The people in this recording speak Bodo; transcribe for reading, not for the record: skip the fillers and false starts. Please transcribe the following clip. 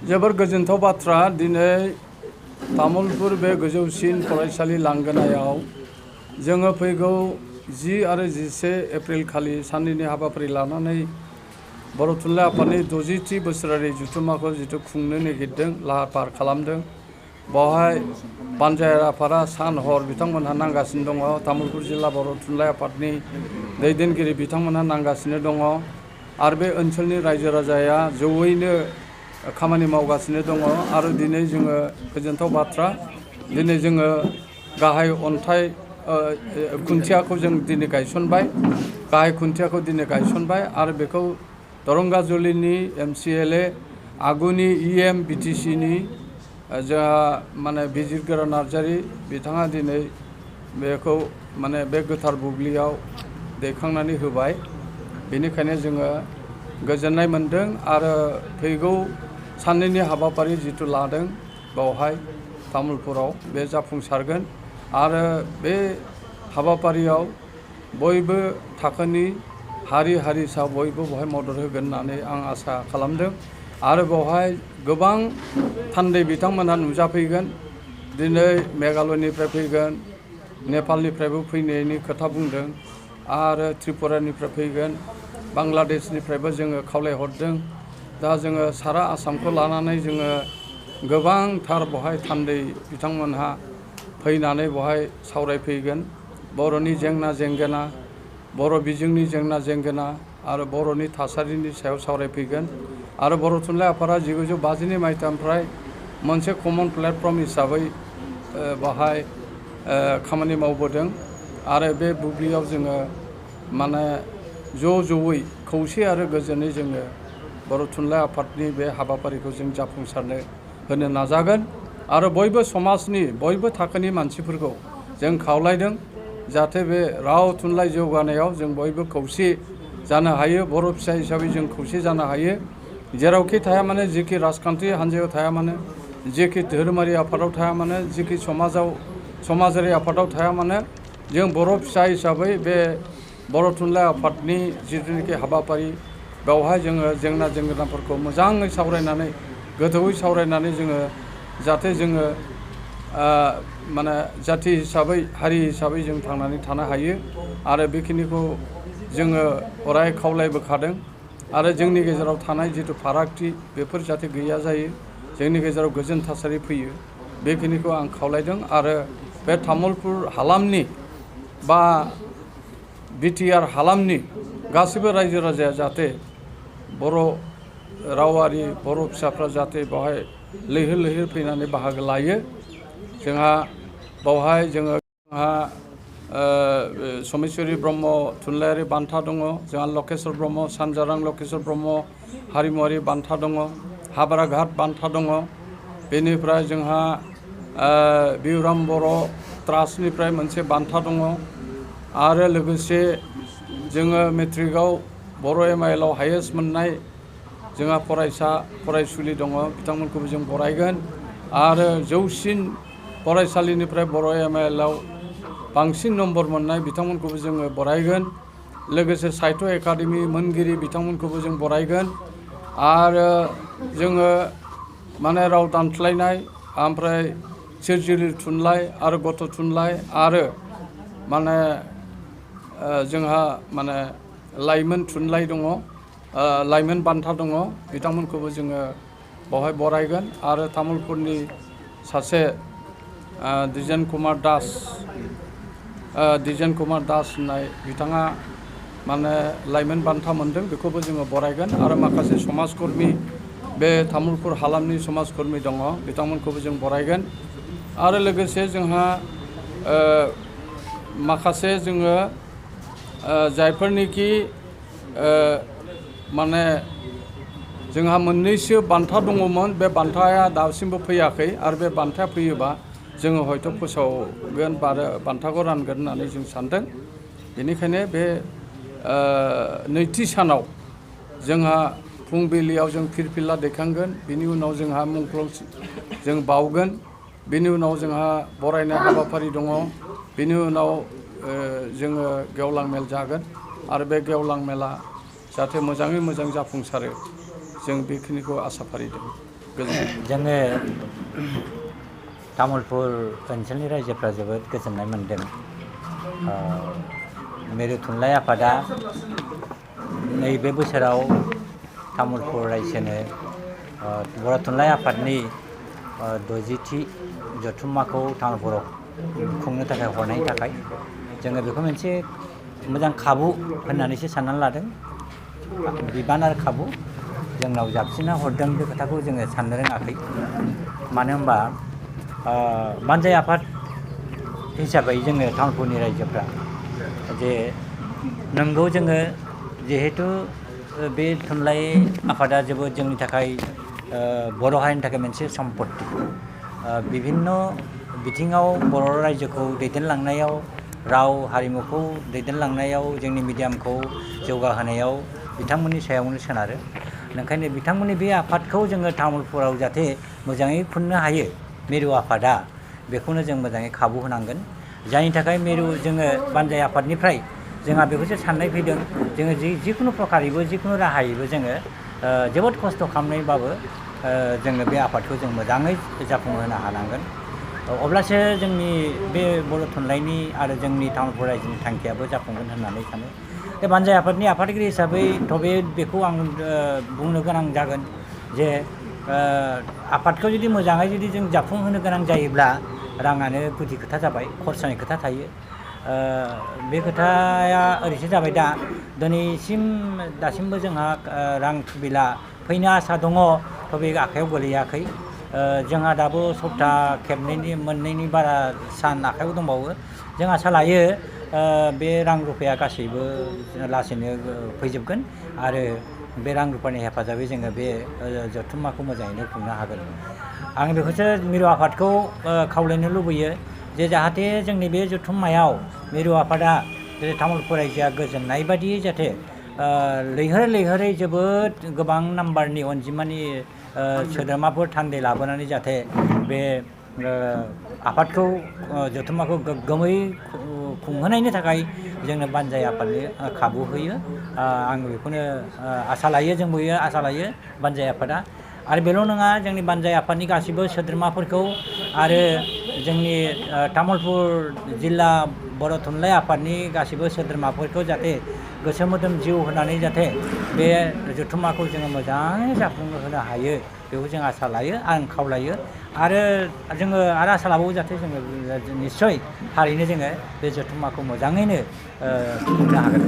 जोबोर गोजोनथाव बाथ्रा दिनै तामुलपुर बे गोजौसिन फरायसालि लांगोनायाव जोङो फैगौ 10 आरो 11 एप्रिल खालि साननैनि हाबाफारि लानानै बर' थुनलाइ आफादनि 60थि बोसोरारि जथुम्माखौ जिथु खुंनो नागिरदों लाहार फाहार खालामदों। बेवहाय बानजाय आफादा सान हर बिथांमोनहा नांगासिनो दङ। तामुलपुर जिल्ला बर' थुनलाइ आफादनि दैदेनगिरि बिथांमोनहा नांगासिनो दङ आरो बे ओनसोलनि रायजो राजाया जयैनो खामानि मावगासिनो दङ आरो दिनै जोङो गोजोनथाव बाथ्रा दिनै जोङो गाहाय अन्थाइ खुन्थियाखौ जों दिनै गायसनबाय। गाहाय खुन्थियाखौ दिनै गायसनबाय आरो बेखौ दरंगाजुलिनि MCLA आगुनि EM BTCनि जोंहा माने बिजिरगोरा नार्जारी बिथाङा दिनै बेखौ माने बे गोथार बुब्लियाव दैखांनानै होबाय। बेनिखायनो जोङो गोजोननाय मोनदों आरो फैगौ साननैनि हाबाफारि जिथु लादों बेवहाय तामुलपुराव बे जाफुंसारगोन आरो बे हाबाफारियाव बयबो थाखोनि हारि हारिसा बयबो बेवहाय मदद होगोन होननानै आं आसा खालामदों आरो बेवहाय गोबां थान्दै बिथांमोनहा नुजाफैगोन। दिनै मेघालयनिफ्राय फैगोन, नेपालनिफ्रायबो फैनायनि खोथा बुंदों आरो त्रिपुरानिफ्राय फैगोन, बांलादेशनिफ्रायबो जोङो खावलायहरदों। दा जोङो सारा आसामखौ लानानै जोङो गोबांथार बेवहाय थान्दै बिथांमोनहा फैनानै बेवहाय सावरायफैगोन। बर'नि जेंना जेंगोना, बर' बिजोंनि जेंना जेंगोना आरो बर'नि थासारिनि सायाव सावरायफैगोन आरो बर' थुनलाइ आफादा 1952 मायथाइनिफ्राय मोनसे कमन प्लेटफर्म हिसाबै बेवहाय खामानि मावबोदों आरो बे बुब्लियाव जोङो माने ज'यै खौसे आरो गोजोनै जोङो बर' थुनलाइ आफादनि बे हाबाफारिखौ जों जाफुंसारनो होनो नाजागोन आरो बयबो समाजनि बयबो थाखोनि मानसिफोरखौ जों खावलायदों जाहाथे बे राव थुनलाइ जौगानायाव जों बयबो खौसे जानो हायो। बर' फिसा हिसाबै जों खौसे जानो हायो। जेरावखि थाया मानो, जेखि राजखान्थि हान्जायाव थाया मानो, जेखि धोरोमारि आफादाव थाया मानो, जेखि समाजारि आफादाव थाया मानो, जों बर' फिसा हिसाबै बे बर' थुनलाइ आफादनि जिथुनाखि हाबाफारि बेवहाय जोङो जेंना जेंगोनाफोरखौ मोजाङै सावरायनानै गोथौयै सावरायनानै जोङो जाहाथे जोङो माने जाथि हिसाबै हारि हिसाबै जों थांनानै थानो हायो आरो बेखिनिखौ जोङो अराय खावलायबोखादों आरो जोंनि गेजेराव थानाय जिथु फारागथि बेफोर जाहाथे गैया जायो, जोंनि गेजेराव गोजोन थासारि फैयो, बेखिनिखौ आं खावलायदों आरो बे तामुलपुर हालामनि बा BTR हालामनि गासैबो रायजो राजाया जाहाथे बर' रावारि बर' फिसाफ्रा जाहाथे बेवहाय लैहोर लैहोर फैनानै बाहागो लायो। जोंहा बेवहाय जोंहा समेश्वरी ब्रह्म थुनलाइयारि बान्था दङ, जोंहा लकेश्वर ब्रह्म, सानजारां लकेश्वर ब्रह्म हारिमुवारि बान्था दङ, हाब्राघाट बान्था दङ। बेनिफ्राय जोंहा बिउराम बर' ट्रास्टनिफ्राय मोनसे बान्था दङ आरो लोगोसे जोङो मेट्रिकआव बर' MIL आव हायेस्ट मोननाय जोंहा फरायसुलि दङ, बिथांमोनखौबो जों बरायगोन आरो जौसिन फरायसालिनिफ्राय बर' MIL आव बांसिन नम्बर मोननाय बिथांमोनखौबो जोङो बरायगोन। लोगोसे साहित्य एकाडेमि मोनगिरि बिथांमोनखौबो जों बरायगोन आरो जोङो माने राव दानस्लायनाय ओमफ्राय सोरजिलु थुनलाइ आरो गथ' थुनलाइ आरो माने जोंहा माने लाइमोन थुनलाइ दङ, लाइमोन बान्था दङ, बिथांमोनखौबो जोङो बेवहाय बरायगोन आरो तामुलपुरनि सासे द्विजेन कुमार दास होननाय बिथाङा माने लाइमोन बान्था मोनदों, बेखौबो जोङो बरायगोन आरो माखासे समाजकर्मि बे तामुलपुर हालामनि समाजकर्मि दङ, बिथांमोनखौबो जों बरायगोन आरो लोगोसे जोंहा माखासे जोङो जायफोरनिखि माने जोंहा मोननैसो बान्था दङमोन, बे बान्थाया दासिमबो फैयाखै आरो बे बान्थाया फैयोबा जोङो हयथ' फोसावगोन आरो बान्थाखौ रानगोन होननानै जों सानदों। बेनिखायनो बे नैथि सानाव जोंहा फुंबिलियाव जों फिरफिला दैखांगोन, बिनि उनाव जोंहा मुंख्लं जों बाउगोन, बिनि उनाव जोंहा बरायनाय हाबाफारि दङ, बिनि उनाव जोङो गेवलां मेल जागोन आरो बे गेवलां मेला जाहाथे मोजाङै मोजां जाफुंसारो जों बेखिनिखौ आसा फारिदों। जोङो तामुलपुर ओनसोलनि रायजोफ्रा जोबोद गोजोननाय मोन्दों। मिरु थुनलाइ आफादा नैबे बोसोराव तामुलपुर रायजोनो बर' थुनलाइ आफादनि 60थि जथुम्माखौ तामुलपुराव खुंनो थाखाय हरनायनि थाखाय जोङो बेखौ मोनसे मोजां खाबु होननानैसो साननानै लादों। बिबान आरो खाबु जोंनाव जाबसिनना हरदों बे खोथाखौ जोङो साननो रोङाखै। मानो होनबा बानजाय आफाद हिसाबै जोङो तामुलपुरनि रायजोफ्रा जे नंगौ जोङो जिहेतु बे थुनलाइ आफादा जोबोद जोंनि थाखाय बर' हारिनि थाखाय मोनसे सम्पति। बिभिन्न बिथिङाव बर' रायजोखौ दैदेनलांनायाव राव हारिमुखौ दैदेनलांनायाव जोंनि मिडियामखौ जौगाहोनायाव बिथांमोननि सायावनो सोनारो। ओंखायनो बिथांमोननि बे आफादखौ जोङो तामुलपुराव जाहाथे मोजाङै खुंनो हायो मिरु आफादा बेखौनो जों मोजाङै खाबु होनांगोन। जायनि थाखाय मिरु जोङो बानजाय आफादनिफ्राय जोंहा बेखौसो साननाय फैदों जोङो जिखुनु प्रकारैबो जिखुनु राहायैबो जोङो जोबोद खस्थ' खालामनायबाबो जोङो बे आफादखौ जों मोजाङै जाफुंहोनो हानांगोन। अब्लासो जोंनि बे बर' थुनलाइनि आरो जोंनि तामुलपुर रायजोनि थांखियाबो जाफुंगोन होननानै सानो। बे बानजाय आफादनि आफादगिरि हिसाबै बेखौ आं बुंनो गोनां जागोन जे आफादखौ जुदि मोजाङै जुदि जों जाफुंहोनो गोनां जायोब्ला राङानो गुदि खोथा जाबाय, खरसानि खोथा थायो। बे खोथाया ओरैसो जाबाय दा दासिमबो जोंहा रां थुबिला फैनो आसा दङ, बे आखाइयाव गोलैयाखै। जोंहा दाबो सप्ता मोननैनि बारा सान आखाइयाव दंबावो। जों आसा लायो बे रां रुफाया गासैबो लासैनो फैजोबगोन आरो बे रां रुफानि हेफाजाबै जोङो बे जथुम्माखौ मोजाङैनो खुंनो हागोन। आं बेखौसो मिरु आफादखौ खावलायनो लुबैयो जे जाहाथे जोंनि बे जथुम्मायाव मिरु आफादा तामुलपुर रायजोआ गोजोननाय बायदियै जाहाथे लैहोरै जोबोद गोबां नाम्बारनि अनजिमानि सोद्रोमाफोर थान्दै लाबोनानै जाहाथे बे आफादखौ जथुम्माखौ गोग्गोमै खुंहोनायनि थाखाय जोंनो बानजाय आफादनि खाबु होयो। आं बेखौनो आसा लायो, जों बयबो आसा लायो बानजाय आफादा। आरो बेल' नङा, जोंनि बानजाय आफादनि गासैबो सोद्रोमाफोरखौ आरो जोंनि तामुलपुर जिल्ला बर' थुनलाइ आफादनि गासैबो सोद्रोमाफोरखौ जाहाथे गोसो मोदोम जिउ होनानै जाहाथे बे जथुम्माखौ जोङो मोजाङै जाफुंहोनो हायो बेखौ जों आसा लायो, आं खावलायो। आरो जोङो आसा लाबावो जाहाथे जोङो निस्सय थारैनो जोङो बे जथुम्माखौ मोजाङैनो खुंनो हागोन।